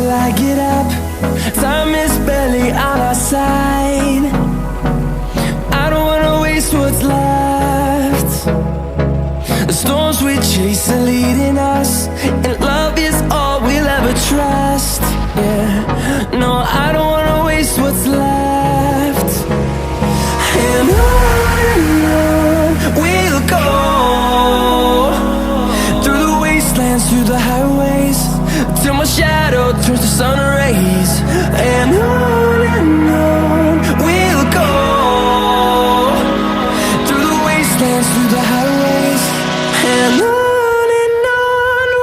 till I get up. Time is barely on our side. I don't wanna waste what's left. The storms we chase are leading us, and love is all we'll ever trust. Yeah, no, I don't wanna waste what's left. And on we'll go, through the wastelands, through the highways, till my shadow turns to sun rays. And on we'll go, through the wastelands, through the highways, and on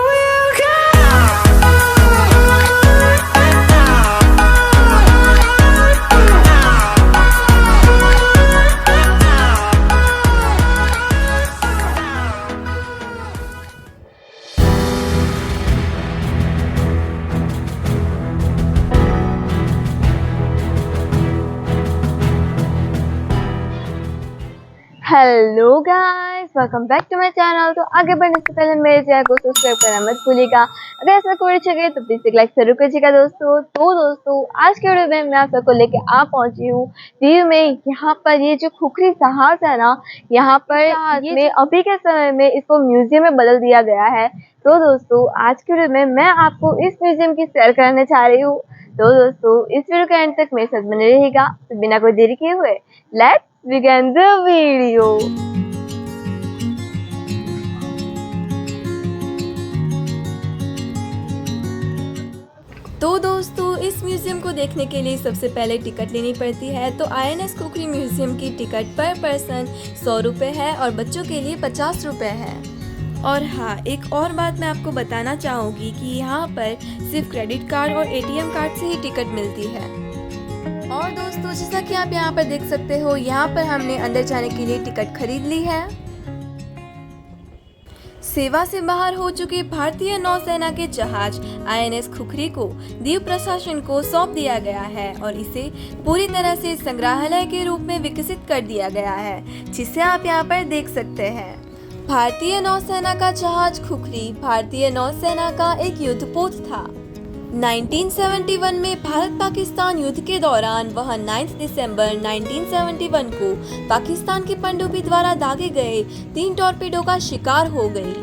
we'll go. Hello guys, welcome back to my channel. तो आगे बढ़ने से पहले मेरे channel को subscribe करना मत भूलिएगा। अगर ऐसा कोई अच्छा लगे तो प्लीज एक लाइक जरूर कीजिएगा दोस्तों। तो दोस्तों, आज के वीडियो में मैं आप सबको लेके आ पहुंची हूँ दीव में। यहाँ पर ये जो खुखरी जहाज है ना, यहाँ पर ये अभी के समय में इसको म्यूजियम में बदल दिया गया है। तो दोस्तों, आज के वीडियो में मैं आपको इस म्यूजियम की सैर कराने चाह रही हूँ। तो दोस्तों, इस वीडियो के एंड तक मेरे साथ बने रहिएगा। तो बिना कोई देरी किए हुए लेट्स बिगिन द वीडियो। तो दोस्तों, इस म्यूज़ियम को देखने के लिए सबसे पहले टिकट लेनी पड़ती है। तो INS खुखरी म्यूज़ियम की टिकट पर पर्सन 100 रुपये है और बच्चों के लिए 50 रुपये है। और हाँ, एक और बात मैं आपको बताना चाहूँगी कि यहाँ पर सिर्फ क्रेडिट कार्ड और ATM कार्ड से ही टिकट मिलती है। और दोस्तों, जैसा कि आप यहाँ पर देख सकते हो, यहाँ पर हमने अंदर जाने के लिए टिकट खरीद ली है। सेवा से बाहर हो चुके भारतीय नौसेना के जहाज INS खुखरी को दीव प्रशासन को सौंप दिया गया है और इसे पूरी तरह से संग्रहालय के रूप में विकसित कर दिया गया है, जिसे आप यहाँ पर देख सकते हैं। भारतीय नौसेना का जहाज खुखरी भारतीय नौसेना का एक युद्धपोत था। 1971 में भारत पाकिस्तान युद्ध के दौरान वह 9 दिसंबर 1971 को पाकिस्तान की पनडुब्बी द्वारा दागे गए 3 टॉर्पीडो का शिकार हो गई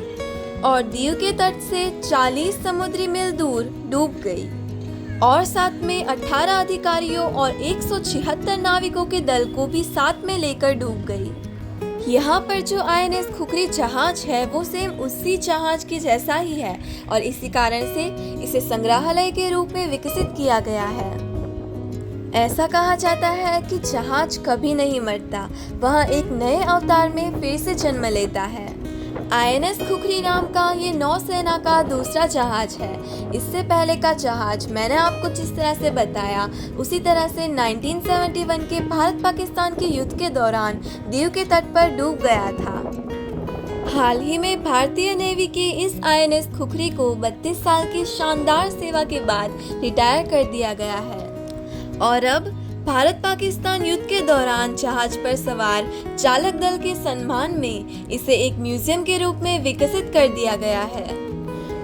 और दीव के तट से 40 समुद्री मील दूर डूब गई और साथ में 18 अधिकारियों और 176 नाविकों के दल को भी साथ में लेकर डूब गई। यहाँ पर जो INS खुखरी जहाज है वो सेम उसी जहाज के जैसा ही है और इसी कारण से इसे संग्रहालय के रूप में विकसित किया गया है। ऐसा कहा जाता है कि जहाज कभी नहीं मरता, वह एक नए अवतार में फिर से जन्म लेता है। INS खुखरी नाम का ये नौसेना का दूसरा जहाज है। इससे पहले का जहाज मैंने आपको जिस तरह से बताया उसी तरह से 1971 के भारत पाकिस्तान के युद्ध के दौरान दीव के तट पर डूब गया था। हाल ही में भारतीय नेवी की इस INS खुखरी को 32 साल की शानदार सेवा के बाद रिटायर कर दिया गया है और अब भारत पाकिस्तान युद्ध के दौरान जहाज पर सवार चालक दल के सम्मान में इसे एक म्यूजियम के रूप में विकसित कर दिया गया है।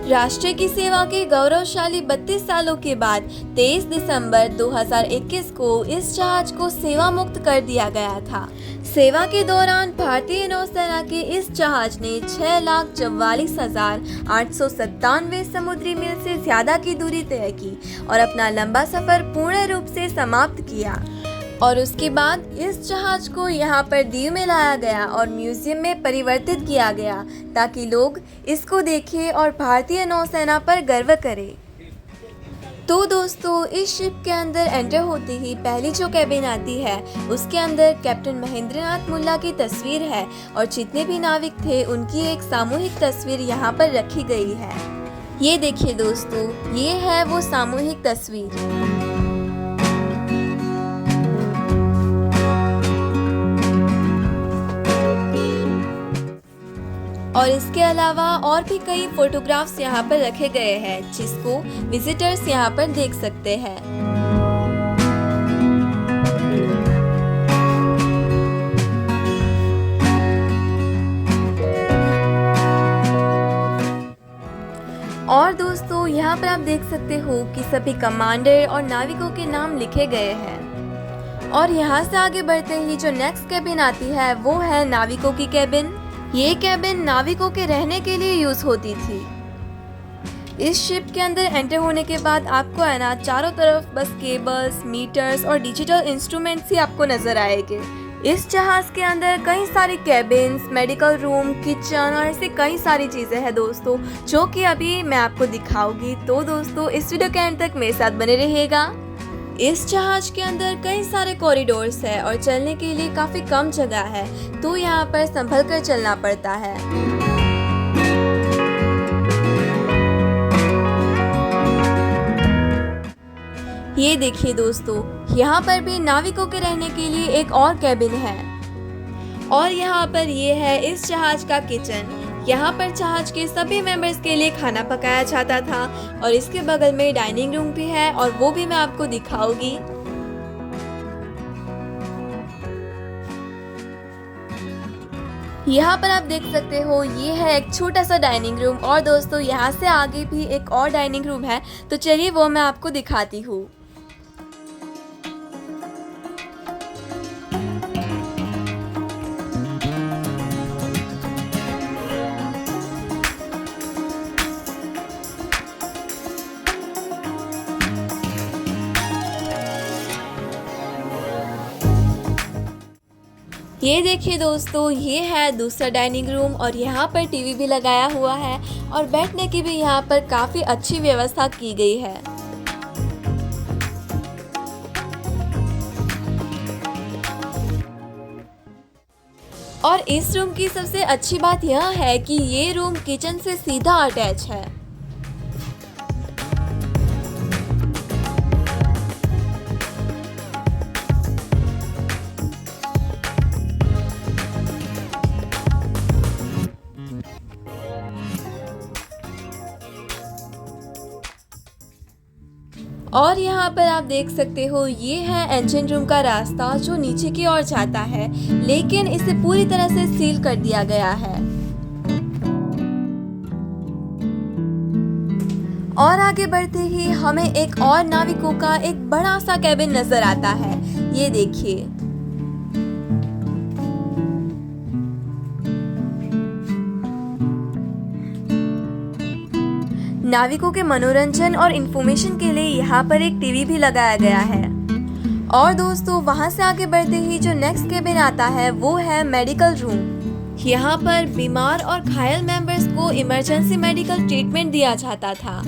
राष्ट्र की सेवा के गौरवशाली 32 सालों के बाद 23 दिसंबर 2021 को इस जहाज को सेवा मुक्त कर दिया गया था। सेवा के दौरान भारतीय नौसेना के इस जहाज ने 6,44,897 समुद्री मील से ज्यादा की दूरी तय की और अपना लंबा सफर पूर्ण रूप से समाप्त किया। और उसके बाद इस जहाज को यहाँ पर दीव में लाया गया और म्यूजियम में परिवर्तित किया गया ताकि लोग इसको देखें और भारतीय नौसेना पर गर्व करें। तो दोस्तों, इस शिप के अंदर एंटर होते ही पहली जो कैबिन आती है उसके अंदर कैप्टन महेंद्रनाथ मुल्ला की तस्वीर है और जितने भी नाविक थे उनकी एक सामूहिक तस्वीर यहाँ पर रखी गई है। ये देखिए दोस्तों, ये है वो सामूहिक तस्वीर। और इसके अलावा और भी कई फोटोग्राफ्स यहाँ पर रखे गए हैं जिसको विजिटर्स यहाँ पर देख सकते हैं। और दोस्तों, यहाँ पर आप देख सकते हो कि सभी कमांडर और नाविकों के नाम लिखे गए हैं। और यहाँ से आगे बढ़ते ही जो नेक्स्ट कैबिन आती है वो है नाविकों की कैबिन। ये कैबिन नाविकों के रहने के लिए यूज होती थी। इस शिप के अंदर एंटर होने के बाद आपको है ना चारों तरफ बस केबल्स, मीटर्स और डिजिटल इंस्ट्रूमेंट्स ही आपको नजर आएंगे। इस जहाज के अंदर कई सारी कैबिन्स, मेडिकल रूम, किचन और ऐसी कई सारी चीज़ें हैं दोस्तों, जो कि अभी मैं आपको दिखाऊंगी। तो दोस्तों इस वीडियो के एंड तक मेरे साथ बने रहिएगा। इस जहाज के अंदर कई सारे कॉरिडोर्स है और चलने के लिए काफ़ी कम जगह है, तो यहाँ पर संभल कर चलना पड़ता है। ये देखिए दोस्तों, यहाँ पर भी नाविकों के रहने के लिए एक और कैबिन है। और यहाँ पर ये है इस जहाज का किचन। यहाँ पर जहाज के सभी मेंबर्स के लिए खाना पकाया जाता था और इसके बगल में डाइनिंग रूम भी है और वो भी मैं आपको दिखाऊंगी। यहाँ पर आप देख सकते हो ये है एक छोटा सा डाइनिंग रूम और दोस्तों यहाँ से आगे भी एक और डाइनिंग रूम है, तो चलिए वो मैं आपको दिखाती हूँ। ये देखिए दोस्तों, ये है दूसरा डाइनिंग रूम और यहाँ पर टीवी भी लगाया हुआ है और बैठने की भी यहाँ पर काफ़ी अच्छी व्यवस्था की गई है। और इस रूम की सबसे अच्छी बात यह है कि ये रूम किचन से सीधा अटैच है। और यहाँ पर आप देख सकते हो ये है इंजन रूम का रास्ता जो नीचे की ओर जाता है, लेकिन इसे पूरी तरह से सील कर दिया गया है। और आगे बढ़ते ही हमें एक और नाविकों का एक बड़ा सा कैबिन नजर आता है। ये देखिए, नाविकों के मनोरंजन और इंफॉर्मेशन के लिए यहाँ पर एक टीवी भी लगाया गया है। और दोस्तों वहाँ से आगे बढ़ते ही जो नेक्स्ट केबिन आता है वो है मेडिकल रूम। यहाँ पर बीमार और घायल मेंबर्स को इमरजेंसी मेडिकल ट्रीटमेंट दिया जाता था।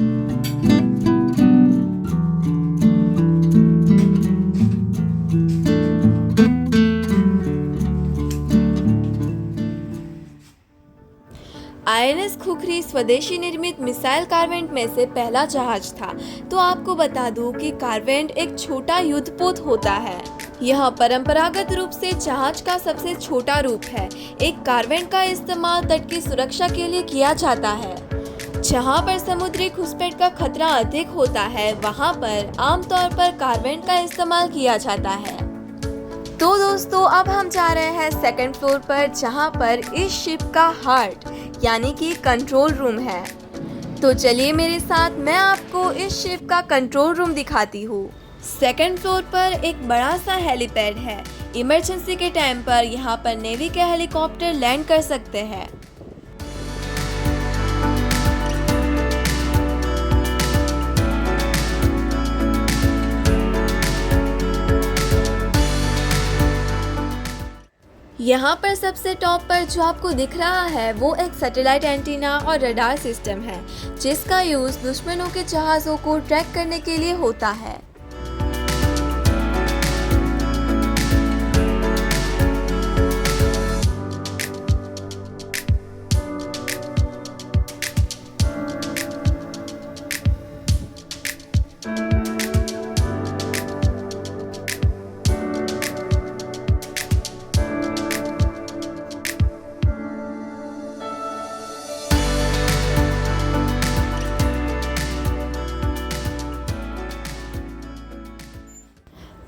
आईएनएस खुखरी स्वदेशी निर्मित मिसाइल कार्वेंट में से पहला जहाज था। तो आपको बता दूं कि कार्वेंट एक छोटा युद्धपोत होता है। यह परंपरागत रूप से जहाज का सबसे छोटा रूप है। एक कार्वेंट का इस्तेमाल तट की सुरक्षा के लिए किया जाता है। जहां पर समुद्री घुसपैठ का खतरा अधिक होता है, वहां पर आमतौर पर कार्वेंट का इस्तेमाल किया जाता है। तो दोस्तों अब हम जा रहे हैं सेकंड फ्लोर पर, जहां पर इस शिप का हार्ट यानी कि कंट्रोल रूम है। तो चलिए मेरे साथ, मैं आपको इस शिप का कंट्रोल रूम दिखाती हूँ। सेकंड फ्लोर पर एक बड़ा सा हेलीपैड है। इमरजेंसी के टाइम पर यहाँ पर नेवी के हेलीकॉप्टर लैंड कर सकते हैं। यहाँ पर सबसे टॉप पर जो आपको दिख रहा है वो एक सैटेलाइट एंटीना और रडार सिस्टम है, जिसका यूज दुश्मनों के जहाज़ों को ट्रैक करने के लिए होता है।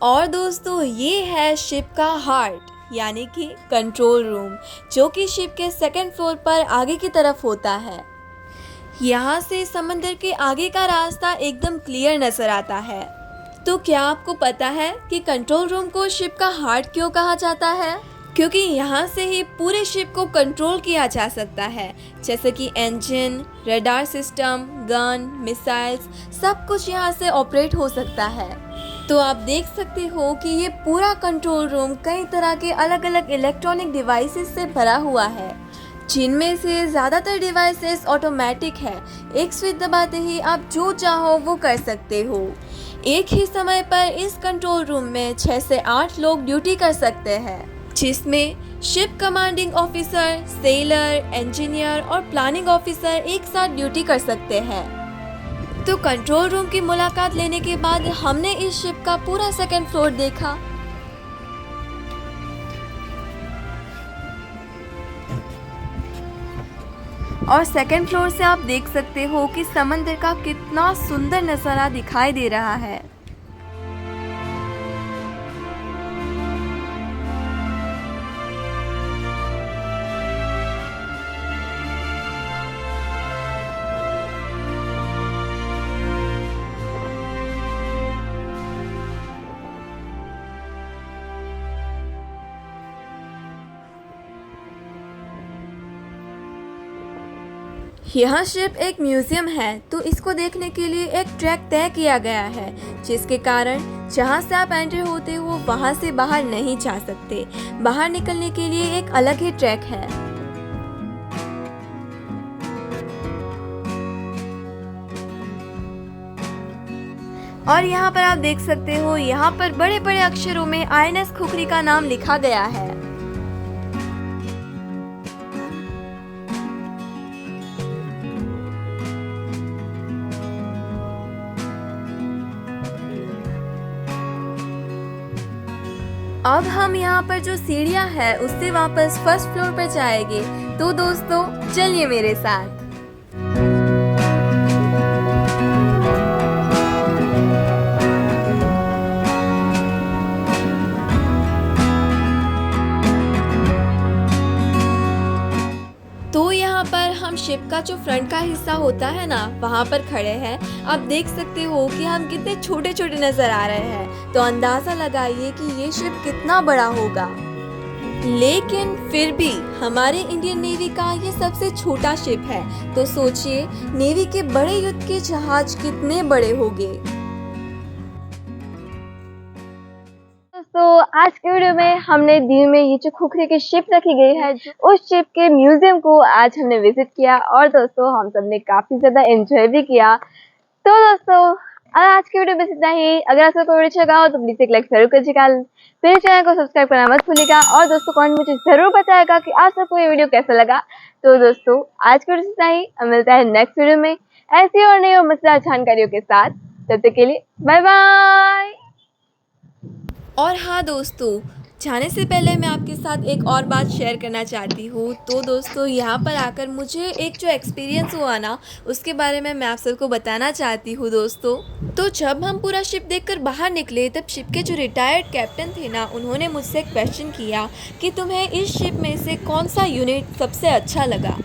और दोस्तों ये है शिप का हार्ट यानी कि कंट्रोल रूम, जो कि शिप के सेकंड फ्लोर पर आगे की तरफ होता है। यहाँ से समंदर के आगे का रास्ता एकदम क्लियर नजर आता है। तो क्या आपको पता है कि कंट्रोल रूम को शिप का हार्ट क्यों कहा जाता है? क्योंकि यहाँ से ही पूरे शिप को कंट्रोल किया जा सकता है, जैसे कि engine, radar system, gun, missiles, सब कुछ यहाँ से ऑपरेट हो सकता है। तो आप देख सकते हो कि ये पूरा कंट्रोल रूम कई तरह के अलग अलग इलेक्ट्रॉनिक डिवाइसेस से भरा हुआ है, जिनमें से ज़्यादातर डिवाइसेस ऑटोमेटिक है। एक स्विच दबाते ही आप जो चाहो वो कर सकते हो। एक ही समय पर इस कंट्रोल रूम में 6 से 8 लोग ड्यूटी कर सकते हैं, जिसमें ship commanding officer, seller, engineer और प्लानिंग ऑफिसर एक साथ ड्यूटी कर सकते हैं। तो कंट्रोल रूम की मुलाकात लेने के बाद हमने इस शिप का पूरा सेकंड फ्लोर देखा। और सेकंड फ्लोर से आप देख सकते हो कि समंदर का कितना सुंदर नज़ारा दिखाई दे रहा है। यह शिप एक म्यूजियम है, तो इसको देखने के लिए एक ट्रैक तय किया गया है, जिसके कारण जहां से आप एंटर होते हो वहां से बाहर नहीं जा सकते। बाहर निकलने के लिए एक अलग ही ट्रैक है। और यहाँ पर आप देख सकते हो, यहाँ पर बड़े बड़े अक्षरों में INS खुखरी का नाम लिखा गया है। अब हम यहाँ पर जो सीढ़ियाँ है उससे वापस फर्स्ट फ्लोर पर जाएंगे। तो दोस्तों चलिए मेरे साथ। तो यहाँ पर हम शिप का जो फ्रंट का हिस्सा होता है ना, वहाँ पर खड़े हैं। आप देख सकते हो कि हम कितने छोटे छोटे नज़र आ रहे हैं, तो अंदाज़ा लगाइए कि ये शिप कितना बड़ा होगा। लेकिन फिर भी हमारे इंडियन नेवी का ये सबसे छोटा शिप है, तो सोचिए नेवी के बड़े युद्ध के जहाज कितने बड़े होंगे। तो आज के वीडियो में हमने दीव में ये जो खुखरी की शिप रखी गई है, उस शिप के म्यूजियम को आज हमने विजिट किया और दोस्तों हम सब ने काफी ज्यादा एंजॉय भी किया। तो दोस्तों आज के वीडियो में इतना ही। अगर आपको वीडियो अच्छा लगा हो तो प्लीज एक लाइक जरूर कीजिएगा, मेरे चैनल को सब्सक्राइब करना मत भूलिएगा और दोस्तों कमेंट मुझे जरूर बताएगा कि आप सबको ये वीडियो कैसा लगा। तो दोस्तों आज के वीडियो से इतना ही, मिलता है नेक्स्ट वीडियो में ऐसी और नई और मजेदार जानकारियों के साथ। तब तक के लिए बाय बाय। और हाँ दोस्तों, जाने से पहले मैं आपके साथ एक और बात शेयर करना चाहती हूँ। तो दोस्तों यहाँ पर आकर मुझे एक जो एक्सपीरियंस हुआ ना, उसके बारे में मैं आप सबको बताना चाहती हूँ दोस्तों। तो जब हम पूरा शिप देखकर बाहर निकले, तब शिप के जो रिटायर्ड कैप्टन थे ना, उन्होंने मुझसे एक क्वेश्चन किया कि तुम्हें इस शिप में से कौन सा यूनिट सबसे अच्छा लगा।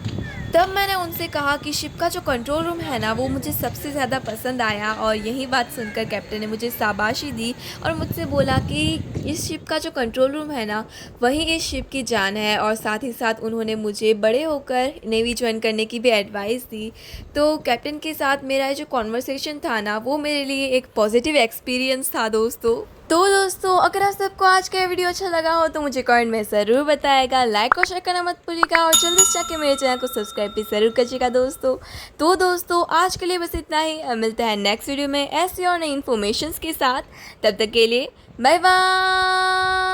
तब मैंने उनसे कहा कि शिप का जो कंट्रोल रूम है ना, वो मुझे सबसे ज़्यादा पसंद आया। और यही बात सुनकर कैप्टन ने मुझे शाबाशी दी और मुझसे बोला कि इस शिप का जो कंट्रोल रूम है ना, वही इस शिप की जान है। और साथ ही साथ उन्होंने मुझे बड़े होकर नेवी ज्वाइन करने की भी एडवाइस दी। तो कैप्टन के साथ मेरा जो कॉन्वर्सेशन था ना, वो मेरे लिए एक पॉजिटिव एक्सपीरियंस था दोस्तों। तो दोस्तों अगर आप सबको आज का वीडियो अच्छा लगा हो तो मुझे कमेंट में ज़रूर बताएगा, लाइक और शेयर करना मत भूलिएगा और जल्दी से जाके मेरे चैनल को सब्सक्राइब भी ज़रूर कीजिएगा दोस्तों। तो दोस्तों आज के लिए बस इतना ही, मिलते हैं नेक्स्ट वीडियो में ऐसी और नई इन्फॉर्मेशंस के साथ। तब तक के लिए बाय बाय।